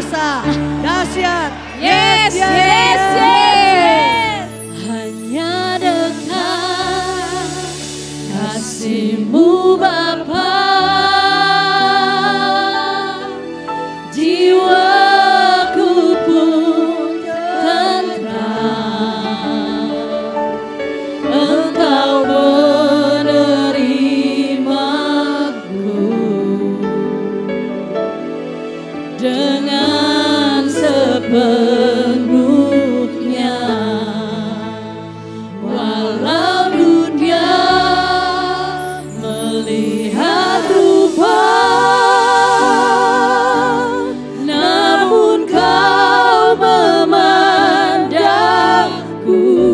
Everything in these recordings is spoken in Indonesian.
kuasa, dahsyat. Yes, yes, yes, yes. Hanya dekat kasih-Mu Bapa, jiwaku pun tentram. Engkau menerimaku dengan sepenuhnya, walau dunia melihat rupa, namun Kau memandangku.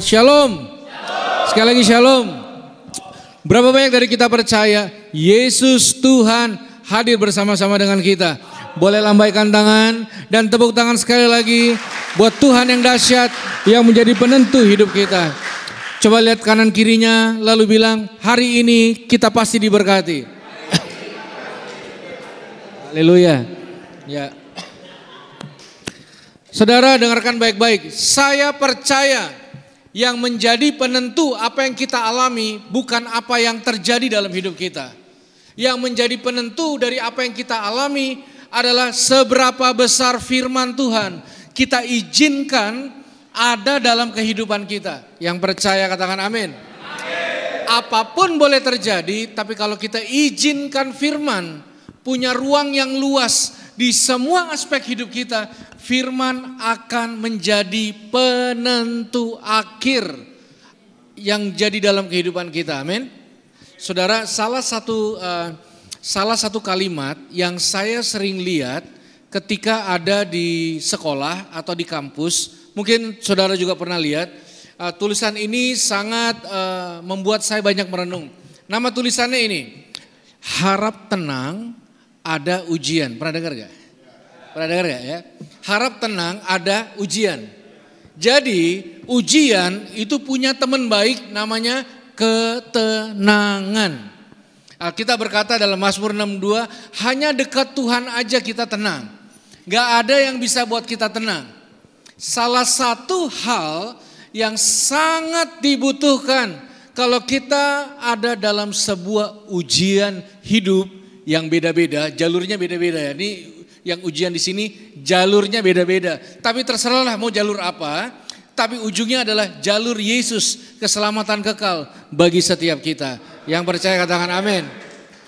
Shalom. Sekali lagi shalom. Berapa banyak dari kita percaya Yesus Tuhan hadir bersama-sama dengan kita? Boleh lambaikan tangan dan tepuk tangan sekali lagi buat Tuhan yang dahsyat yang menjadi penentu hidup kita. Coba lihat kanan kirinya lalu bilang, hari ini kita pasti diberkati. Haleluya. Ya. Saudara dengarkan baik-baik. Saya percaya yang menjadi penentu apa yang kita alami bukan apa yang terjadi dalam hidup kita. Yang menjadi penentu dari apa yang kita alami adalah seberapa besar firman Tuhan kita izinkan ada dalam kehidupan kita. Yang percaya katakan amin. Apapun boleh terjadi, tapi kalau kita izinkan firman punya ruang yang luas di semua aspek hidup kita, firman akan menjadi penentu akhir yang jadi dalam kehidupan kita. Amin. Saudara, salah satu kalimat yang saya sering lihat ketika ada di sekolah atau di kampus, mungkin saudara juga pernah lihat, tulisan ini sangat membuat saya banyak merenung. Nama tulisannya ini, harap tenang ada ujian. Pernah dengar gak? Pernah dengar gak ya? Harap tenang ada ujian. Jadi ujian itu punya teman baik namanya ketenangan. Alkitab berkata dalam Mazmur 62, hanya dekat Tuhan aja kita tenang. Gak ada yang bisa buat kita tenang. Salah satu hal yang sangat dibutuhkan kalau kita ada dalam sebuah ujian hidup yang beda-beda, jalurnya beda-beda ya. Ini yang ujian di sini jalurnya beda-beda. Tapi terserahlah mau jalur apa, tapi ujungnya adalah jalur Yesus, keselamatan kekal bagi setiap kita. Yang percaya katakan amin.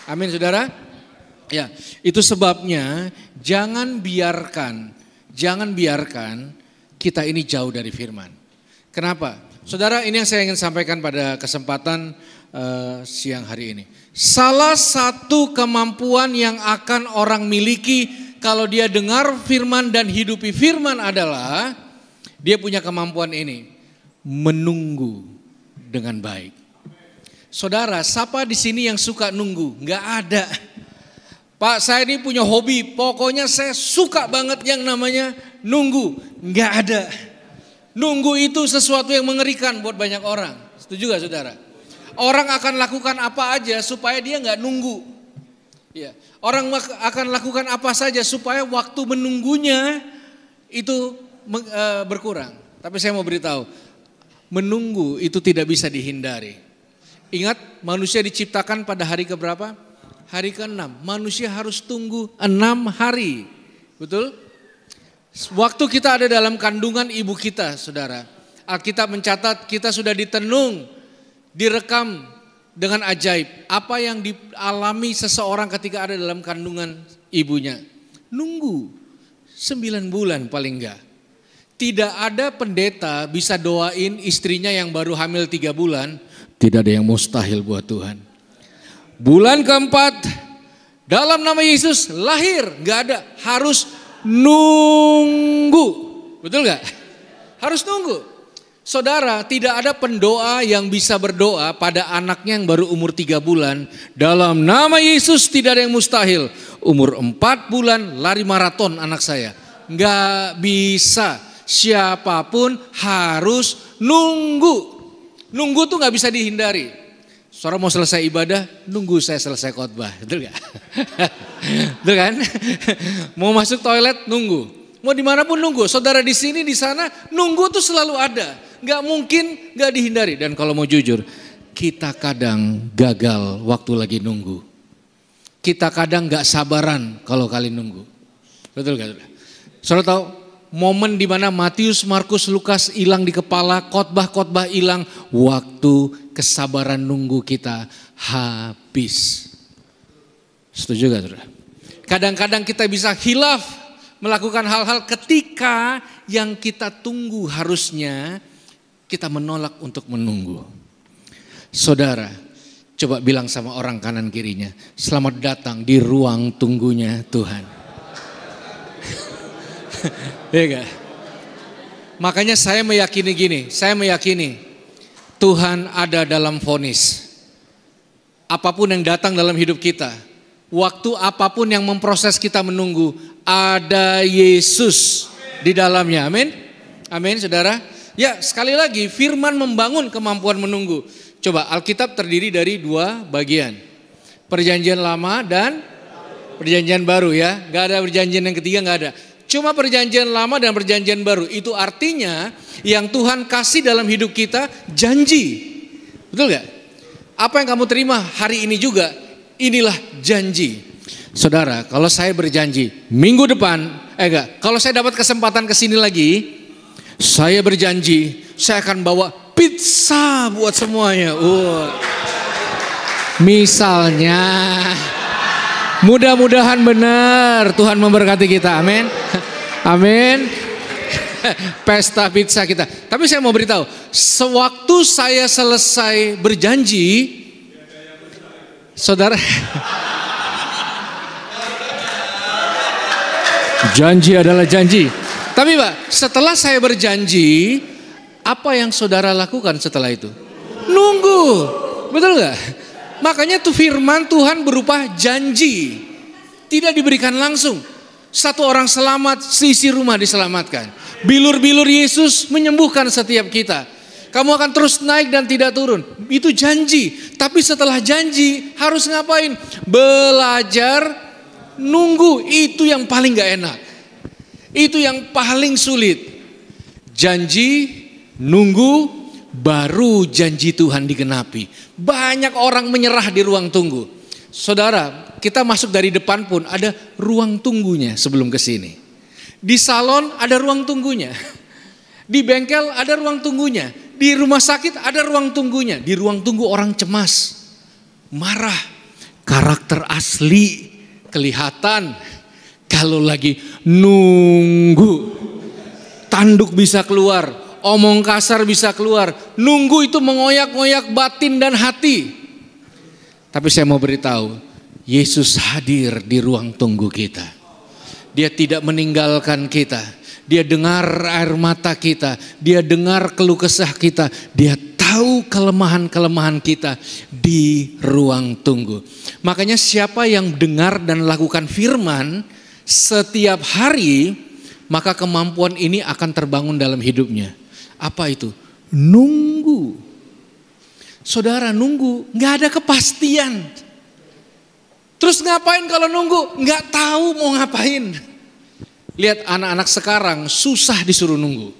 Amin saudara. Ya, itu sebabnya jangan biarkan kita ini jauh dari firman. Kenapa? Saudara, ini yang saya ingin sampaikan pada kesempatan siang hari ini. Salah satu kemampuan yang akan orang miliki kalau dia dengar firman dan hidupi firman adalah dia punya kemampuan ini, menunggu dengan baik. Saudara, siapa di sini yang suka nunggu? Enggak ada. Pak, saya ini punya hobi, pokoknya saya suka banget yang namanya nunggu. Enggak ada. Nunggu itu sesuatu yang mengerikan buat banyak orang. Setuju gak saudara? Orang akan lakukan apa aja supaya dia nggak nunggu. Ya, orang akan lakukan apa saja supaya waktu menunggunya itu berkurang. Tapi saya mau beritahu, menunggu itu tidak bisa dihindari. Ingat, manusia diciptakan pada hari keberapa? Hari ke-6. Manusia harus tunggu 6 hari. Betul? Waktu kita ada dalam kandungan ibu kita, saudara. Alkitab mencatat kita sudah ditenung, direkam dengan ajaib. Apa yang dialami seseorang ketika ada dalam kandungan ibunya. Nunggu 9 bulan paling enggak. Tidak ada pendeta bisa doain istrinya yang baru hamil 3 bulan. Tidak ada yang mustahil buat Tuhan. Bulan keempat dalam nama Yesus lahir. Enggak ada, harus nunggu. Betul enggak? Harus nunggu. Saudara, tidak ada pendoa yang bisa berdoa pada anaknya yang baru umur 3 bulan. Dalam nama Yesus tidak ada yang mustahil. Umur 4 bulan lari maraton anak saya. Nggak bisa. siapapun harus nunggu. Nunggu tuh gak bisa dihindari. Saudara mau selesai ibadah, nunggu saya selesai khotbah, betul gak? Betul kan? Mau masuk toilet, nunggu. Mau dimanapun nunggu. Saudara di sini, di sana, nunggu tuh selalu ada. Gak mungkin gak dihindari. Dan kalau mau jujur, kita kadang gagal waktu lagi nunggu. Kita kadang gak sabaran kalau kali nunggu. Betul gak? Saudara tahu momen di mana Matius, Markus, Lukas hilang di kepala, khotbah-khotbah hilang, waktu kesabaran nunggu kita habis. Setuju gak saudara? Kadang-kadang kita bisa hilaf melakukan hal-hal ketika yang kita tunggu harusnya kita menolak untuk menunggu. Saudara, coba bilang sama orang kanan kirinya, selamat datang di ruang tunggunya Tuhan. Ya gak? Makanya saya meyakini gini, Tuhan ada dalam vonis. Apapun yang datang dalam hidup kita, waktu apapun yang memproses kita menunggu, ada Yesus di dalamnya. Amin. Amin saudara. Ya sekali lagi firman membangun kemampuan menunggu. Coba Alkitab terdiri dari 2 bagian. Perjanjian lama dan perjanjian baru ya. Gak ada perjanjian yang ketiga, gak ada. Cuma perjanjian lama dan perjanjian baru. Itu artinya yang Tuhan kasih dalam hidup kita janji. Betul gak? Apa yang kamu terima hari ini juga, inilah janji. Saudara, kalau saya berjanji minggu depan, kalau saya dapat kesempatan kesini lagi, saya berjanji saya akan bawa pizza buat semuanya. Misalnya, mudah-mudahan benar Tuhan memberkati kita. Amin. Amin. Pesta pizza kita. Tapi saya mau beritahu, sewaktu saya selesai berjanji, saudara, janji adalah janji. Tapi Pak, setelah saya berjanji, apa yang saudara lakukan setelah itu? Nunggu, betul gak? Makanya tuh firman Tuhan berupa janji, tidak diberikan langsung. Satu orang selamat, seisi rumah diselamatkan. Bilur-bilur Yesus menyembuhkan setiap kita. Kamu akan terus naik dan tidak turun. Itu janji. Tapi setelah janji harus ngapain? Belajar nunggu. Itu yang paling gak enak. Itu yang paling sulit. Janji, nunggu, baru janji Tuhan digenapi. Banyak orang menyerah di ruang tunggu. Saudara, kita masuk dari depan pun ada ruang tunggunya sebelum ke sini. Di salon ada ruang tunggunya. Di bengkel ada ruang tunggunya. Di rumah sakit ada ruang tunggunya. Di ruang tunggu orang cemas, marah, karakter asli kelihatan kalau lagi nunggu. Tanduk bisa keluar, omong kasar bisa keluar. Nunggu itu mengoyak-ngoyak batin dan hati. Tapi saya mau beritahu, Yesus hadir di ruang tunggu kita. Dia tidak meninggalkan kita. Dia dengar air mata kita. Dia dengar keluh kesah kita. Dia tahu kelemahan-kelemahan kita di ruang tunggu. Makanya siapa yang dengar dan lakukan firman setiap hari, maka kemampuan ini akan terbangun dalam hidupnya. Apa itu? Nunggu. Saudara nunggu, gak ada kepastian. Terus ngapain kalau nunggu? Gak tahu mau ngapain. Lihat anak-anak sekarang susah disuruh nunggu.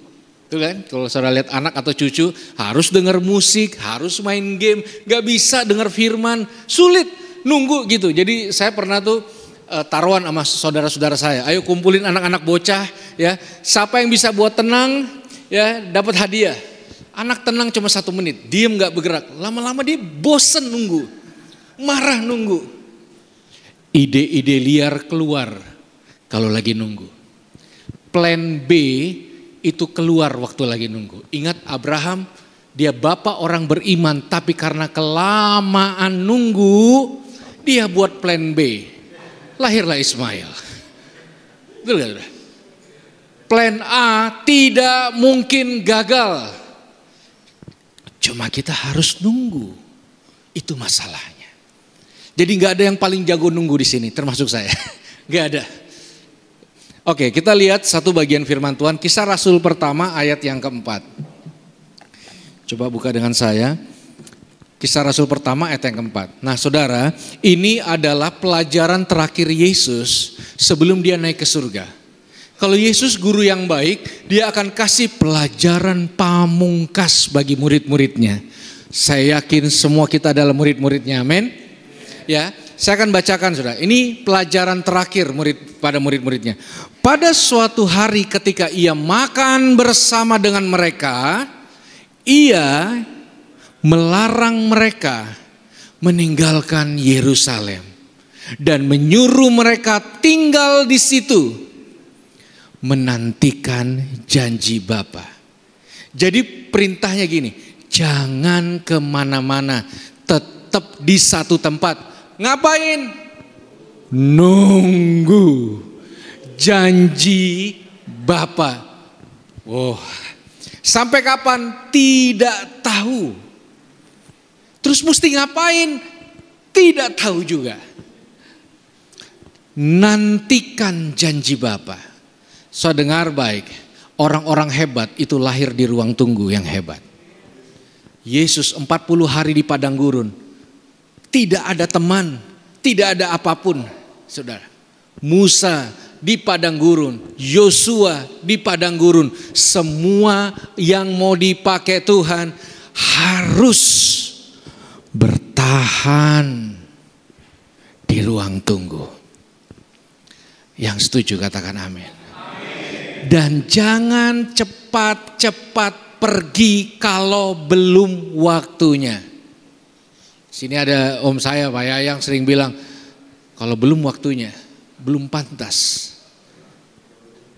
Tuh kan, kalau saudara lihat anak atau cucu harus dengar musik, harus main game, gak bisa dengar firman, sulit nunggu gitu. Jadi saya pernah tuh taruhan sama saudara-saudara saya, ayo kumpulin anak-anak bocah ya, siapa yang bisa buat tenang ya dapat hadiah. Anak tenang cuma 1 menit, diem gak bergerak, lama-lama dia bosen nunggu, marah nunggu. Ide-ide liar keluar kalau lagi nunggu. Plan B itu keluar waktu lagi nunggu. Ingat Abraham, dia bapak orang beriman, tapi karena kelamaan nunggu, dia buat plan B. Lahirlah Ismail. Betul gak? Plan A tidak mungkin gagal. Cuma kita harus nunggu. Itu masalahnya. Jadi gak ada yang paling jago nunggu di sini, termasuk saya. Gak ada. Oke, kita lihat satu bagian firman Tuhan, Kisah Rasul pertama ayat yang keempat. Coba buka dengan saya. Kisah Rasul pertama ayat yang keempat. Nah saudara, ini adalah pelajaran terakhir Yesus sebelum dia naik ke surga. Kalau Yesus guru yang baik, dia akan kasih pelajaran pamungkas bagi murid-muridnya. Saya yakin semua kita adalah murid-muridnya, amin. Ya, saya akan bacakan saudara. Ini pelajaran terakhir pada murid-muridnya. Pada suatu hari ketika ia makan bersama dengan mereka, ia melarang mereka meninggalkan Yerusalem dan menyuruh mereka tinggal di situ menantikan janji Bapa. Jadi perintahnya gini, jangan kemana-mana, tetap di satu tempat. Ngapain? Nunggu janji Bapa. Wow. Sampai kapan? Tidak tahu. Terus mesti ngapain? Tidak tahu juga. Nantikan janji Bapa. So dengar baik, orang-orang hebat itu lahir di ruang tunggu yang hebat. Yesus 40 hari di padang gurun. Tidak ada teman, tidak ada apapun. Saudara, Musa di padang gurun, Yosua di padang gurun. Semua yang mau dipakai Tuhan harus bertahan di ruang tunggu. Yang setuju katakan amin. Dan jangan cepat-cepat pergi kalau belum waktunya. Sini ada om saya Pak Yayang sering bilang, kalau belum waktunya, belum pantas.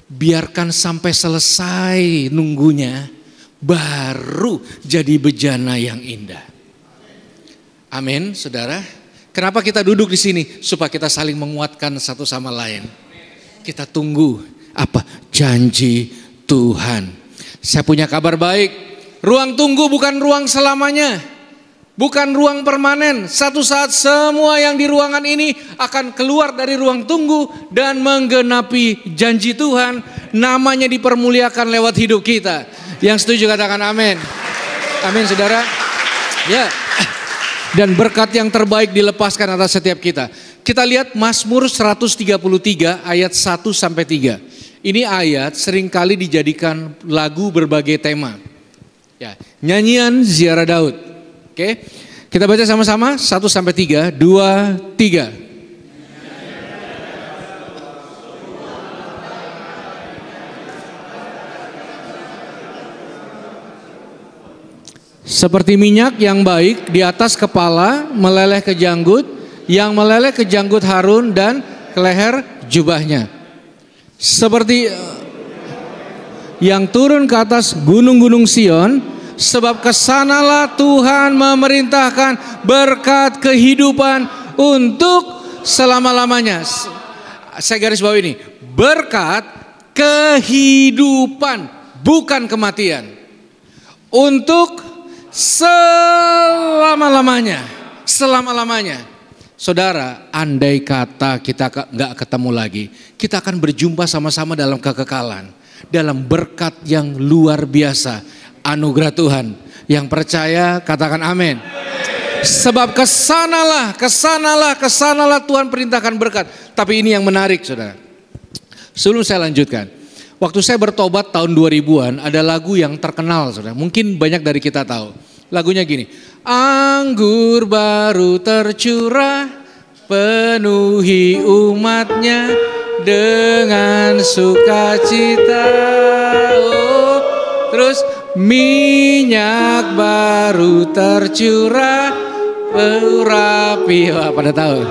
Biarkan sampai selesai nunggunya, baru jadi bejana yang indah. Amin, saudara. Kenapa kita duduk di sini? Supaya kita saling menguatkan satu sama lain. Kita tunggu apa? Janji Tuhan. Saya punya kabar baik. Ruang tunggu bukan ruang selamanya. Bukan ruang permanen. Satu saat semua yang di ruangan ini akan keluar dari ruang tunggu dan menggenapi janji Tuhan. Namanya dipermuliakan lewat hidup kita. Yang setuju katakan amin. Amin, saudara. Ya. Dan berkat yang terbaik dilepaskan atas setiap kita. Kita lihat Mazmur 133 ayat 1-3. Ini ayat seringkali dijadikan lagu berbagai tema. Ya, nyanyian ziarah Daud. Oke, kita baca sama-sama 1-3, 2, 3. Seperti minyak yang baik di atas kepala meleleh ke janggut, yang meleleh ke janggut Harun dan ke leher jubahnya. Seperti yang turun ke atas gunung-gunung Sion, sebab kesanalah Tuhan memerintahkan berkat kehidupan untuk selama-lamanya. Saya garis bawah ini, berkat kehidupan, bukan kematian. Untuk selama-lamanya, selama-lamanya. Saudara, andai kata kita nggak ketemu lagi, kita akan berjumpa sama-sama dalam kekekalan, dalam berkat yang luar biasa, anugerah Tuhan. Yang percaya katakan amin. Sebab kesanalah Tuhan perintahkan berkat. Tapi ini yang menarik, saudara. Sebelum saya lanjutkan, waktu saya bertobat tahun 2000-an, ada lagu yang terkenal, saudara. Mungkin banyak dari kita tahu. Lagunya gini, anggur baru tercurah, penuhi umatnya dengan sukacita. Oh, terus minyak baru tercurah, urapi. Wah, pada tahu?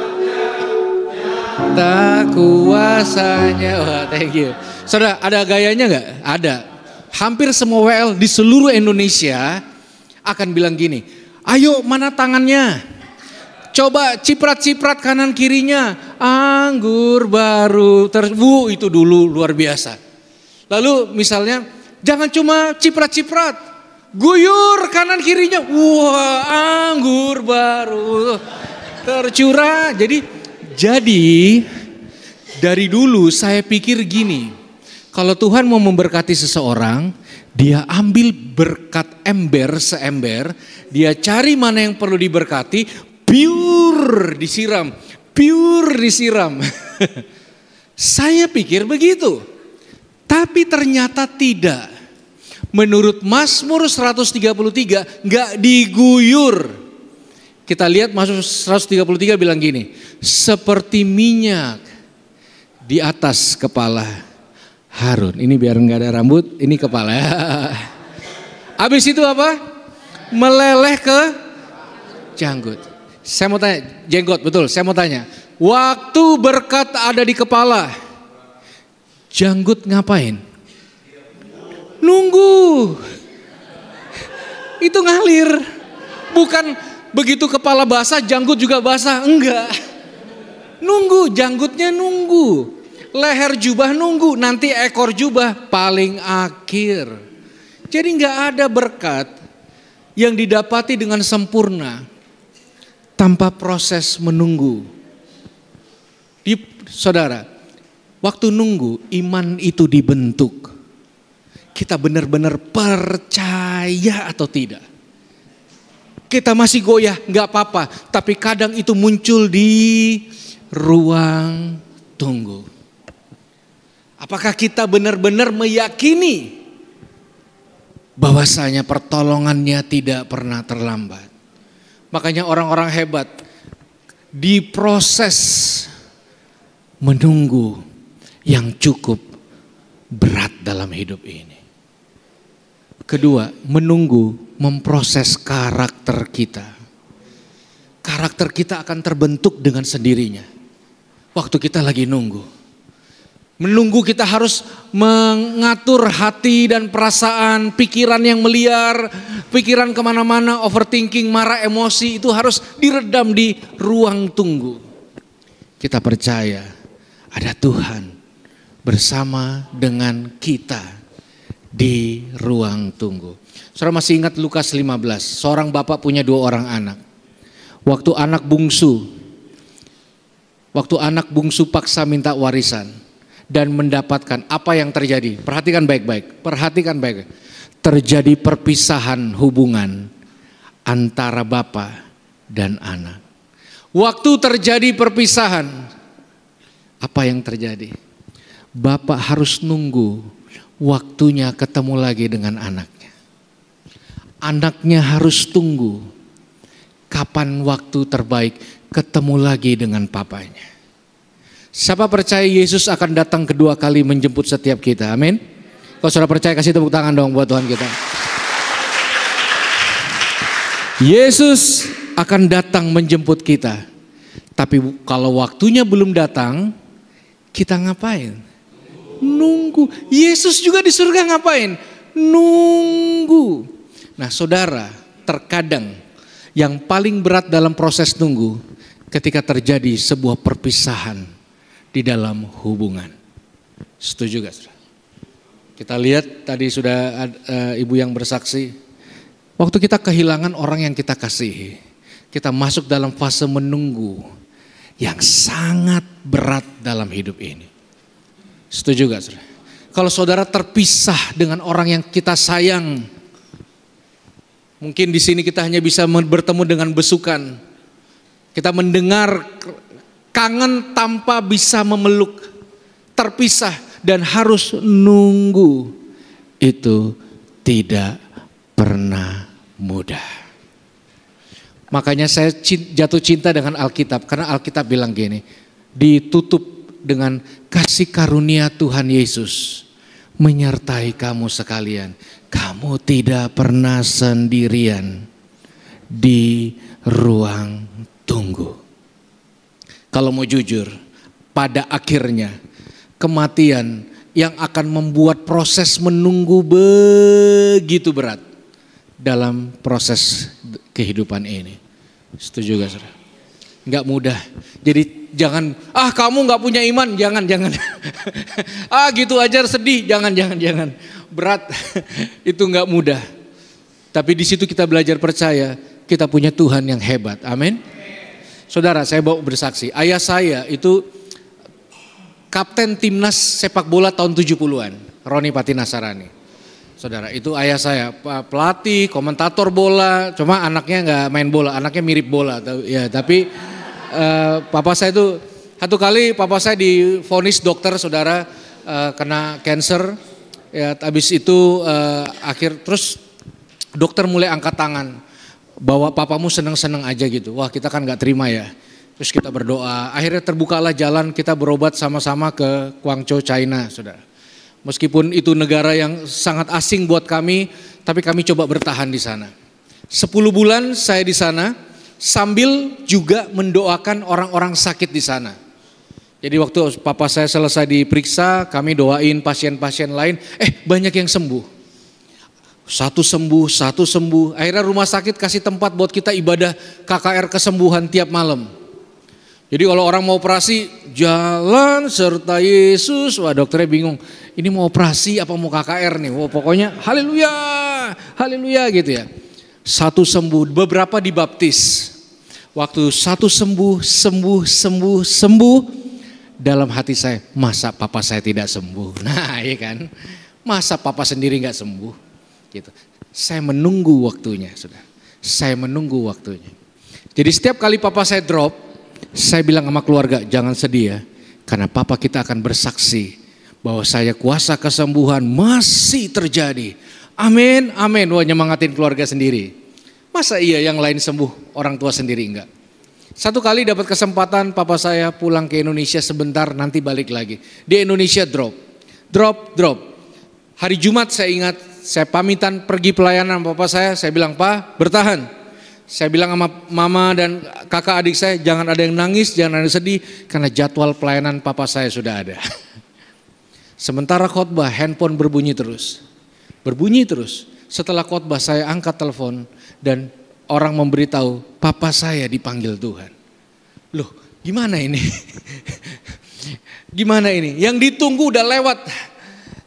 Tak kuasanya. Wah, thank you. Saudara, ada gayanya nggak? Ada. Hampir semua WL di seluruh Indonesia akan bilang gini, ayo mana tangannya? Coba ciprat-ciprat kanan kirinya. Anggur baru itu dulu luar biasa. Lalu misalnya jangan cuma ciprat-ciprat, guyur kanan kirinya. Wah, anggur baru tercurah. Jadi Dari dulu saya pikir gini, kalau Tuhan mau memberkati seseorang, dia ambil berkat ember seember, dia cari mana yang perlu diberkati, pure disiram. Saya pikir begitu, tapi ternyata tidak. Menurut Mazmur 133 nggak diguyur. Kita lihat Mazmur 133 bilang gini, seperti minyak di atas kepala Harun. Ini biar nggak ada rambut, ini kepala. Habis itu apa? Meleleh ke janggut. Saya mau tanya, jenggot betul. Saya mau tanya, waktu berkat ada di kepala, janggut ngapain? Nunggu. Itu ngalir. Bukan begitu kepala basah, janggut juga basah. Enggak. Nunggu, janggutnya nunggu. Leher jubah nunggu, nanti ekor jubah paling akhir. Jadi enggak ada berkat yang didapati dengan sempurna tanpa proses menunggu. Saudara, waktu nunggu iman itu dibentuk. Kita benar-benar percaya atau tidak. Kita masih goyah, nggak apa-apa. Tapi kadang itu muncul di ruang tunggu. Apakah kita benar-benar meyakini bahwasanya pertolongannya tidak pernah terlambat? Makanya orang-orang hebat diproses menunggu yang cukup berat dalam hidup ini. Kedua, menunggu memproses karakter kita. Karakter kita akan terbentuk dengan sendirinya. Waktu kita lagi nunggu. Menunggu kita harus mengatur hati dan perasaan, pikiran yang meliar, pikiran kemana-mana, overthinking, marah, emosi itu harus diredam di ruang tunggu. Kita percaya ada Tuhan bersama dengan kita di ruang tunggu. Saudara masih ingat Lukas 15, seorang bapak punya 2 orang anak. Waktu anak bungsu paksa minta warisan dan mendapatkan, apa yang terjadi? Perhatikan baik-baik. Terjadi perpisahan hubungan antara bapak dan anak. Waktu terjadi perpisahan, apa yang terjadi? Bapak harus nunggu waktunya ketemu lagi dengan anaknya. Anaknya harus tunggu kapan waktu terbaik ketemu lagi dengan papanya. Siapa percaya Yesus akan datang kedua kali menjemput setiap kita? Amin. Kalau saudara percaya, kasih tepuk tangan dong buat Tuhan kita. Yesus akan datang menjemput kita. Tapi kalau waktunya belum datang, kita ngapain? Nunggu. Yesus juga di surga ngapain? Nunggu. Nah saudara, terkadang yang paling berat dalam proses nunggu ketika terjadi sebuah perpisahan di dalam hubungan. Setuju gak saudara? Kita lihat tadi sudah ibu yang bersaksi. Waktu kita kehilangan orang yang kita kasihi, kita masuk dalam fase menunggu yang sangat berat dalam hidup ini. Setuju gak saudara? Kalau saudara terpisah dengan orang yang kita sayang, mungkin di sini kita hanya bisa bertemu dengan besukan. Kita mendengar kangen tanpa bisa memeluk, terpisah dan harus nunggu. Itu tidak pernah mudah. Makanya saya jatuh cinta dengan Alkitab, karena Alkitab bilang gini, ditutup dengan kasih karunia Tuhan Yesus menyertai kamu sekalian. Kamu tidak pernah sendirian di ruang tunggu. Kalau mau jujur, pada akhirnya kematian yang akan membuat proses menunggu begitu berat dalam proses kehidupan ini. Setuju gak saudara? Gak mudah. Jadi jangan, kamu gak punya iman, jangan. Gitu aja sedih, jangan. Berat, itu gak mudah. Tapi di situ kita belajar percaya, kita punya Tuhan yang hebat, amin. Saudara, saya mau bersaksi, ayah saya itu kapten timnas sepak bola tahun 70-an, Roni Patinasarani. Saudara, itu ayah saya, pelatih, komentator bola, cuma anaknya nggak main bola, anaknya mirip bola. Ya, tapi papa saya itu, satu kali papa saya divonis dokter, saudara, kena cancer. Ya, habis itu terus dokter mulai angkat tangan, bahwa papamu seneng-seneng aja gitu. Wah, kita kan nggak terima ya. Terus kita berdoa, akhirnya terbukalah jalan kita berobat sama-sama ke Guangzhou, China, saudara. Meskipun itu negara yang sangat asing buat kami, tapi kami coba bertahan di sana. 10 bulan saya di sana, sambil juga mendoakan orang-orang sakit di sana. Jadi waktu papa saya selesai diperiksa, kami doain pasien-pasien lain, banyak yang sembuh. Satu sembuh. Akhirnya rumah sakit kasih tempat buat kita ibadah KKR kesembuhan tiap malam. Jadi kalau orang mau operasi, jalan serta Yesus, wah dokternya bingung. Ini mau operasi apa mau KKR nih? Wah, pokoknya haleluya gitu ya. Satu sembuh, beberapa dibaptis. Waktu satu sembuh, dalam hati saya, masa papa saya tidak sembuh? Nah iya kan, masa papa sendiri gak sembuh? Gitu. Saya menunggu waktunya, sudah. Saya menunggu waktunya. Jadi setiap kali papa saya drop, saya bilang sama keluarga, jangan sedih ya, karena papa kita akan bersaksi bahwa saya kuasa kesembuhan masih terjadi. Amin, amin. Wah, nyemangatin keluarga sendiri. Masa iya yang lain sembuh, orang tua sendiri enggak? Satu kali dapat kesempatan papa saya pulang ke Indonesia sebentar, nanti balik lagi. Di Indonesia drop. Hari Jumat saya ingat, saya pamitan pergi pelayanan papa saya bilang, "Pa, bertahan." Saya bilang sama mama dan kakak adik saya, jangan ada yang nangis, jangan ada yang sedih, karena jadwal pelayanan papa saya sudah ada. Sementara khotbah, handphone berbunyi terus. Setelah khotbah saya angkat telepon dan orang memberitahu, papa saya dipanggil Tuhan. Loh, gimana ini? Gimana ini? Yang ditunggu udah lewat.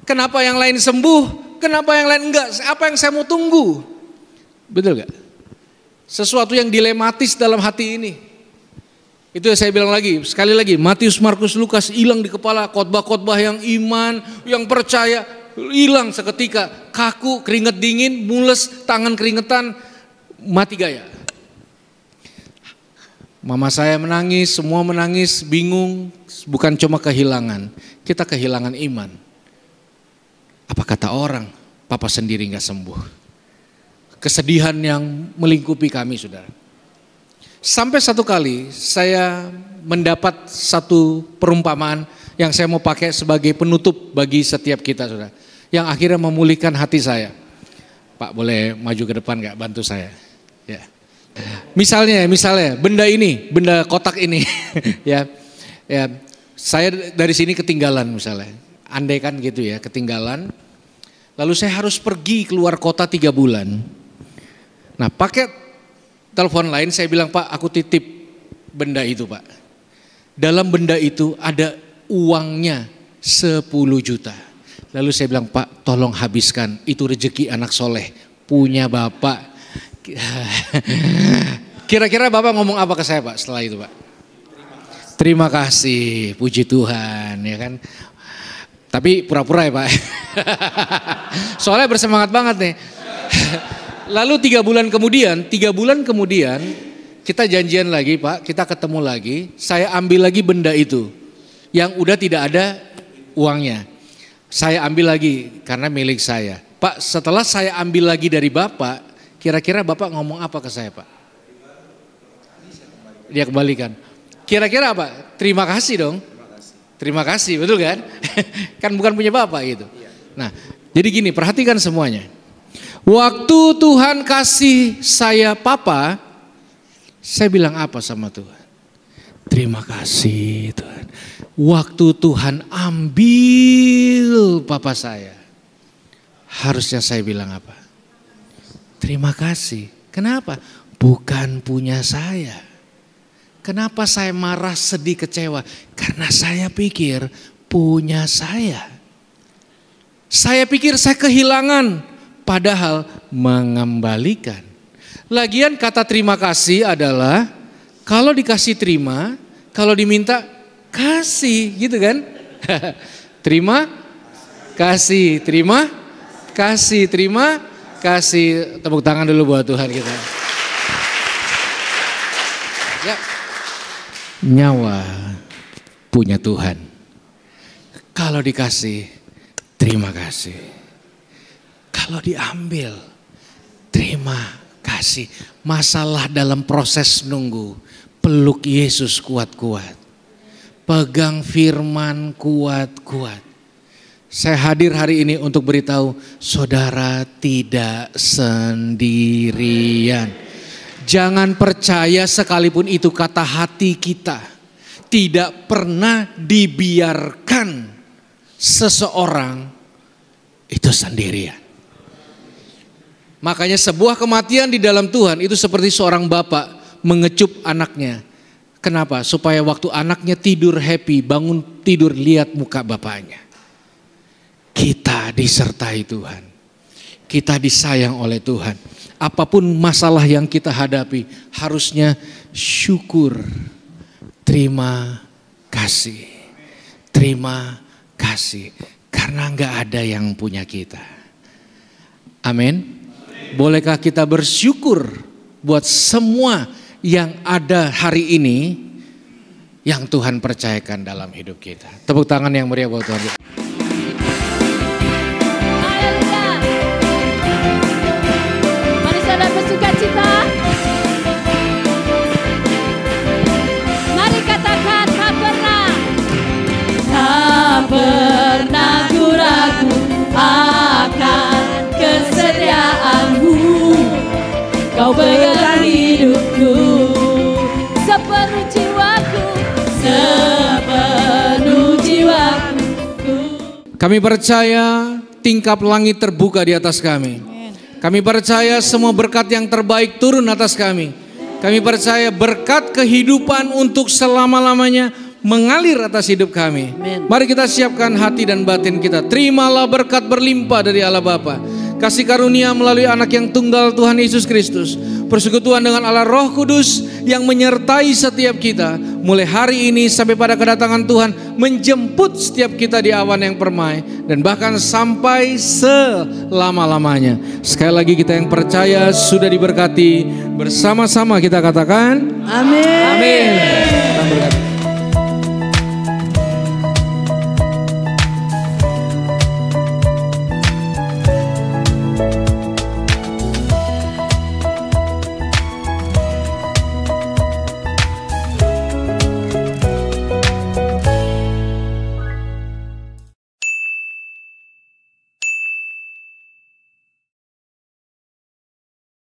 Kenapa yang lain sembuh? Kenapa yang lain enggak? Apa yang saya mau tunggu? Betul gak? Sesuatu yang dilematis dalam hati ini. Itu yang saya bilang lagi, sekali lagi, Matius, Markus, Lukas hilang di kepala. Khotbah-khotbah yang iman, yang percaya, hilang seketika. Kaku, keringet dingin, mules, tangan keringetan, mati gaya. Mama saya menangis, semua menangis, bingung. Bukan cuma kehilangan, kita kehilangan iman. Apa kata orang, papa sendiri gak sembuh. Kesedihan yang melingkupi kami, saudara. Sampai satu kali saya mendapat satu perumpamaan yang saya mau pakai sebagai penutup bagi setiap kita, saudara. Yang akhirnya memulihkan hati saya. Pak, boleh maju ke depan gak, bantu saya? Ya. Misalnya benda kotak ini ya. Saya dari sini ketinggalan misalnya. Andai kan gitu ya, ketinggalan. Lalu saya harus pergi keluar kota 3 bulan. Nah, pakai telepon lain saya bilang, Pak, aku titip benda itu, Pak. Dalam benda itu ada uangnya 10 juta. Lalu saya bilang, Pak, tolong habiskan, itu rezeki anak soleh, punya Bapak. Kira-kira Bapak ngomong apa ke saya, Pak, setelah itu, Pak? Terima kasih, puji Tuhan, ya kan. Tapi pura-pura ya, Pak. Soalnya bersemangat banget nih. Lalu 3 bulan kemudian kita janjian lagi, Pak, kita ketemu lagi, saya ambil lagi benda itu yang udah tidak ada uangnya. Saya ambil lagi karena milik saya. Pak, setelah saya ambil lagi dari Bapak, kira-kira Bapak ngomong apa ke saya, Pak? Dia kembalikan. Kira-kira apa? Terima kasih dong. Terima kasih, betul kan? Kan bukan punya Bapak gitu. Nah, jadi gini, perhatikan semuanya. Waktu Tuhan kasih saya papa, saya bilang apa sama Tuhan? Terima kasih Tuhan. Waktu Tuhan ambil papa saya, harusnya saya bilang apa? Terima kasih. Kenapa? Bukan punya saya. Kenapa saya marah, sedih, kecewa? Karena saya pikir punya saya. Saya pikir saya kehilangan. Padahal mengembalikan. Lagian kata terima kasih adalah kalau dikasih terima, kalau diminta kasih gitu kan. Terima kasih, terima kasih, terima kasih. Tepuk tangan dulu buat Tuhan kita. Ya. Nyawa punya Tuhan. Kalau dikasih, terima kasih. Kalau diambil, terima kasih. Masalah dalam proses nunggu, peluk Yesus kuat-kuat. Pegang firman kuat-kuat. Saya hadir hari ini untuk beritahu saudara tidak sendirian. Jangan percaya sekalipun itu kata hati kita. Tidak pernah dibiarkan seseorang itu sendirian. Makanya sebuah kematian di dalam Tuhan itu seperti seorang bapak mengecup anaknya. Kenapa? Supaya waktu anaknya tidur happy, bangun tidur lihat muka bapaknya. Kita disertai Tuhan. Kita disayang oleh Tuhan. Apapun masalah yang kita hadapi harusnya syukur. Terima kasih. Terima kasih. Karena enggak ada yang punya kita. Amin. Bolehkah kita bersyukur buat semua yang ada hari ini yang Tuhan percayakan dalam hidup kita. Tepuk tangan yang meriah buat Tuhan. Mari saudara bersuka cita. Mari katakan tak pernah ku ragu akan kesetiaanmu. Kau pegang hidupku sepenuh jiwaku, sepenuh jiwaku. Kami percaya tingkap langit terbuka di atas kami. Kami percaya semua berkat yang terbaik turun atas kami. Kami percaya berkat kehidupan untuk selama-lamanya mengalir atas hidup kami. Mari kita siapkan hati dan batin kita. Terimalah berkat berlimpah dari Allah Bapa, kasih karunia melalui anak yang tunggal Tuhan Yesus Kristus, persekutuan dengan Allah Roh Kudus yang menyertai setiap kita mulai hari ini sampai pada kedatangan Tuhan, menjemput setiap kita di awan yang permai dan bahkan sampai selama-lamanya. Sekali lagi kita yang percaya sudah diberkati, bersama-sama kita katakan amin. Amin.